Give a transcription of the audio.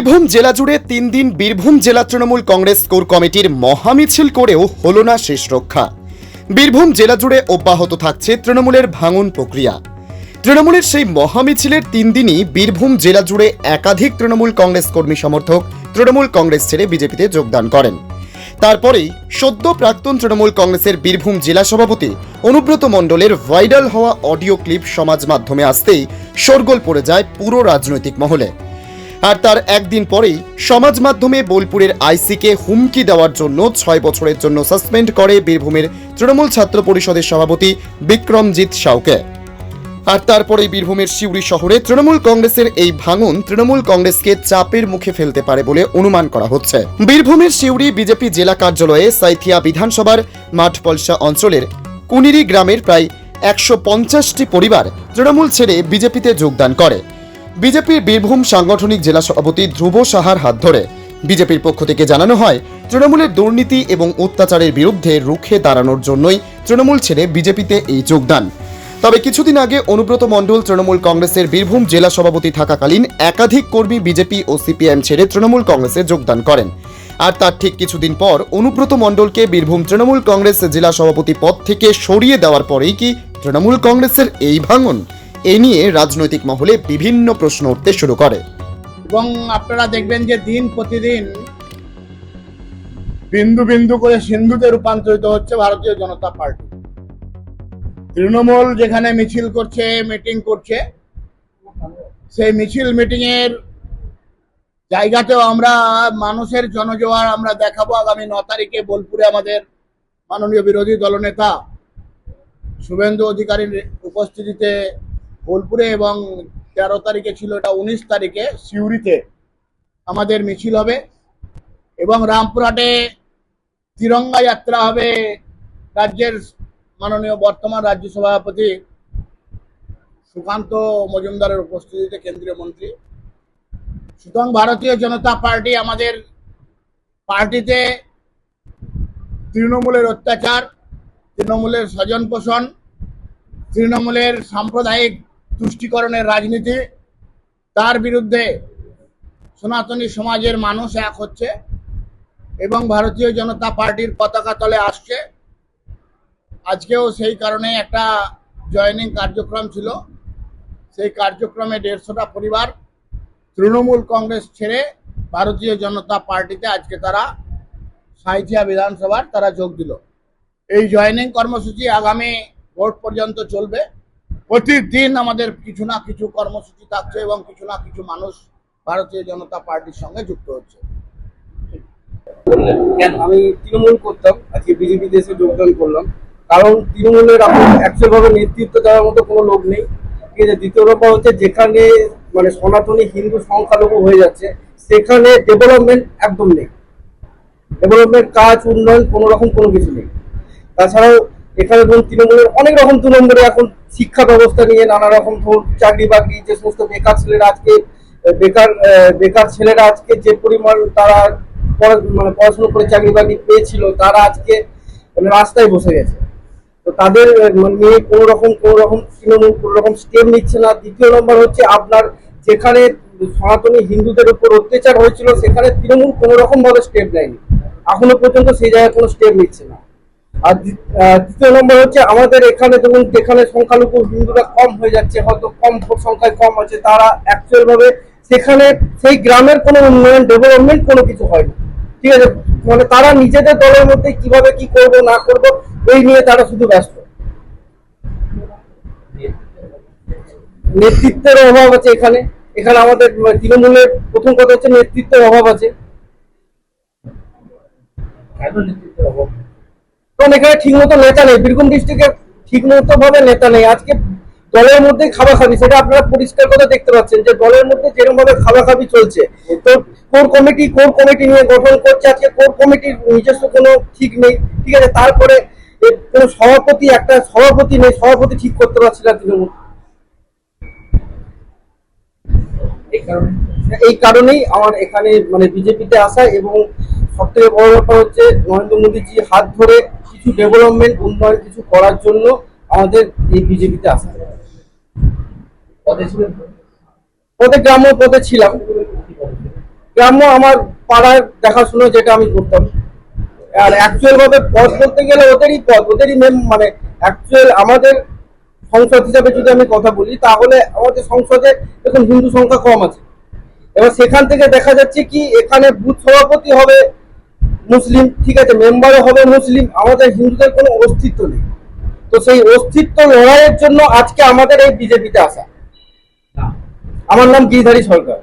বীরভূম জেলা জুড়ে 3 দিন বীরভূম জেলা তৃণমূল কংগ্রেস কোর কমিটির মহামিছিল করেও হলো না শেষ রক্ষা। বীরভূম জেলা জুড়ে অব্যাহত থাকছে তৃণমূলের ভাঙন প্রক্রিয়া। তৃণমূলের সেই মহামিছিলের 3 দিনই বীরভূম জেলা জুড়ে একাধিক তৃণমূল কংগ্রেস কর্মী সমর্থক তৃণমূল কংগ্রেস ছেড়ে বিজেপিতে যোগদান করেন। তারপরেই সদ্য প্রাক্তন তৃণমূল কংগ্রেসের বীরভূম জেলা সভাপতি অনুব্রত মণ্ডলের ভাইরাল হওয়া অডিও ক্লিপ সমাজ মাধ্যমে আসতেই শোরগোল পড়ে যায় পুরো রাজনৈতিক মহলে। আর তার একদিন পরেই সমাজ মাধ্যমে বোলপুরের আইসিকে হুমকি দেওয়ার জন্য 6 বছরের জন্য সাসপেন্ড করে বীরভূমের তৃণমূল ছাত্র পরিষদের সভাপতি বিক্রমজিৎ সাউকে। আর তারপরেই বীরভূমের সিউড়ি শহরে তৃণমূল কংগ্রেসের এই ভাঙন তৃণমূল কংগ্রেসকে চাপের মুখে ফেলতে পারে বলে অনুমান করা হচ্ছে। বীরভূমের সিউড়ি বিজেপি জেলা কার্যালয়ে সাইথিয়া বিধানসভার মাঠপলসা অঞ্চলের কুনিরি গ্রামের প্রায় 150টি পরিবার তৃণমূল ছেড়ে বিজেপিতে যোগদান করে। বিজেপির বীরভূম সাংগঠনিক জেলা সভাপতি ধ্রুব সাহার হাত ধরে বিজেপির পক্ষ থেকে জানানো হয়, তৃণমূলের দুর্নীতি এবং অত্যাচারের বিরুদ্ধে রুখে দাঁড়ানোর জন্যই তৃণমূল ছেড়ে বিজেপিতে এই যোগদান। তবে কিছুদিন আগে অনুব্রত মণ্ডল তৃণমূল কংগ্রেসের বীরভূম জেলা সভাপতি থাকাকালীন একাধিক কর্মী বিজেপি ও সিপিএম ছেড়ে তৃণমূল কংগ্রেসে যোগদান করেন। আর তার ঠিক কিছুদিন পর অনুব্রত মণ্ডলকে বীরভূম তৃণমূল কংগ্রেস জেলা সভাপতি পদ থেকে সরিয়ে দেওয়ার পরেই কি তৃণমূল কংগ্রেসের এই ভাঙন? এ নিয়ে রাজনৈতিক মহলে বিভিন্ন প্রশ্ন উঠতে শুরু করে। এবং আপনারা দেখবেন যে দিন প্রতিদিন বিন্দু বিন্দু করে সিন্ধুতে রূপান্তরিত হচ্ছে ভারতীয় জনতা পার্টি। তৃণমূল যেখানে মিছিল করছে, মিটিং করছে, সেই মিছিল মিটিং এর জায়গাতেও আমরা মানুষের জনজোয়ার আমরা দেখাবো। আগামী 9 তারিখে বোলপুরে আমাদের মাননীয় বিরোধী দলনেতা শুভেন্দু অধিকারীর উপস্থিতিতে বোলপুরে, এবং 13 তারিখে ছিল, এটা 19 তারিখে সিউড়িতে আমাদের মিছিল হবে। এবং রামপুরহাটে তিরঙ্গা যাত্রা হবে রাজ্যের মাননীয় বর্তমান রাজ্য সভাপতি সুকান্ত মজুমদারের উপস্থিতিতে, কেন্দ্রীয় মন্ত্রী। সুতরাং ভারতীয় জনতা পার্টি, আমাদের পার্টিতে তৃণমূলের অত্যাচার, তৃণমূলের স্বজন পোষণ, তৃণমূলের সাম্প্রদায়িক তুষ্টিকরণের রাজনীতি, তার বিরুদ্ধে সনাতনী সমাজের মানুষ এক হচ্ছে এবং ভারতীয় জনতা পার্টির পতাকা তলে আসছে। আজকেও সেই কারণে একটা জয়েনিং কার্যক্রম ছিল। সেই কার্যক্রমে 150টা পরিবার তৃণমূল কংগ্রেস ছেড়ে ভারতীয় জনতা পার্টিতে আজকে তারা সাঁইথিয়া বিধানসভার তারা যোগ দিল। এই জয়েনিং কর্মসূচি আগামী ভোট পর্যন্ত চলবে। প্রতিদিন আমাদের কিছু না কিছু কর্মসূচি থাকছে এবং কিছু না কিছু মানুষ ভারতীয় জনতা পার্টির সঙ্গে যুক্ত হচ্ছে। আমি তৃণমূল করতাম, আজকে বিজেপিতে এসে যোগদান করলাম, কারণ তৃণমূলের অ্যাকচুয়াল ভাবে নেতৃত্ব দেওয়ার মতো কোনো লোক নেই। ঠিক আছে, দ্বিতীয় ব্যাপার হচ্ছে যেখানে মানে সনাতনী হিন্দু সংখ্যালঘু হয়ে যাচ্ছে সেখানে ডেভেলপমেন্ট একদম নেই। ডেভেলপমেন্ট কাজ, উন্নয়ন কোনো রকম কোনো কিছু নেই। তাছাড়াও এখানে ধরুন তৃণমূলের অনেক রকম 2 নম্বরে এখন শিক্ষা ব্যবস্থা নিয়ে নানা রকম ধরুন চাকরি বাকরি, যে সমস্ত বেকার ছেলেরা আজকে বেকার ছেলেরা আজকে যে পরিমাণ তারা মানে পড়াশোনা করে চাকরি বাকরি পেয়েছিল, তারা আজকে মানে রাস্তায় বসে গেছে। তো তাদের নিয়ে কোনো রকম তৃণমূল কোনো রকম স্টেপ নিচ্ছে না। দ্বিতীয় নম্বর হচ্ছে আপনার যেখানে সনাতনী হিন্দুদের উপর অত্যাচার হয়েছিল সেখানে তৃণমূল কোনো রকম ভাবে স্টেপ নেয়নি, এখনো পর্যন্ত সেই জায়গায় কোনো স্টেপ নিচ্ছে না। আর তৃতীয় নম্বর হচ্ছে আমাদের এখানে ধরুন যেখানে সংখ্যালঘু হিন্দুরা কম হয়ে যাচ্ছে, হয়তো কম সংখ্যায় কম আছে, তারা অ্যাকচুয়াল ভাবে সেখানে সেই গ্রামের কোনো উন্নয়ন ডেভেলপমেন্ট কোনো কিছু হয়নি। ঠিক আছে, মানে তারা নিজেদের দলের মধ্যে কিভাবে কি করবো না করবো এই নিয়ে তারা শুধু ব্যস্ত। নেতৃত্বের অভাব আছে এখানে। এখানে আমাদের তৃণমূলের প্রথম কথা হচ্ছে নেতৃত্বের অভাব আছে। কারণ এখানে ঠিক মতো নেতা নেই, বীরভূম ডিস্ট্রিক্টে ঠিক মতো ভাবে নেতা নেই। আজকে দলের মধ্যে খাবাখাবি, সেটা আপনারা পরিষ্কার করে দেখতে পাচ্ছেন যে দলের মধ্যে যেরকম ভাবে খাবাখাবি চলছে। তো কোর কমিটি নিয়ে গঠন করছে, আজকে কোর কমিটির নিজস্ব কোনো ঠিক নেই। ঠিক আছে, তারপরে কোনো একটা সভাপতি নেই, সভাপতি ঠিক করতে পারছে না তৃণমূল। এই কারণেই আমার এখানে মানে বিজেপিতে আসা, এবং সব থেকে বড় ব্যাপার হচ্ছে নরেন্দ্র মোদীজি হাত ধরে কিছু ডেভেলপমেন্ট উন্নয়ন কিছু করার জন্য আমাদের এই বিজেপিতে আসা। পদে গ্রাম্য পদে ছিলাম, গ্রাম্য আমার পাড়ার দেখাশুনো যেটা আমি করতাম। আর অ্যাকচুয়াল ভাবে পদ বলতে গেলে ওদেরই পদ, ওদেরই মানে অ্যাকচুয়াল আমাদের সংসদ হিসাবে যদি আমি কথা বলি, তাহলে আমাদের সংসদে এখন হিন্দু সংখ্যা কম আছে। এবার সেখান থেকে দেখা যাচ্ছে কি এখানে বুথ সভাপতি হবে মুসলিম, ঠিক আছে, মেম্বারও হবে মুসলিম, আমাদের হিন্দুদের কোনো অস্তিত্ব নেই। তো সেই অস্তিত্ব লড়াইয়ের জন্য আজকে আমাদের এই বিজেপিতে আসা। আমার নাম গিরিধারী সরকার।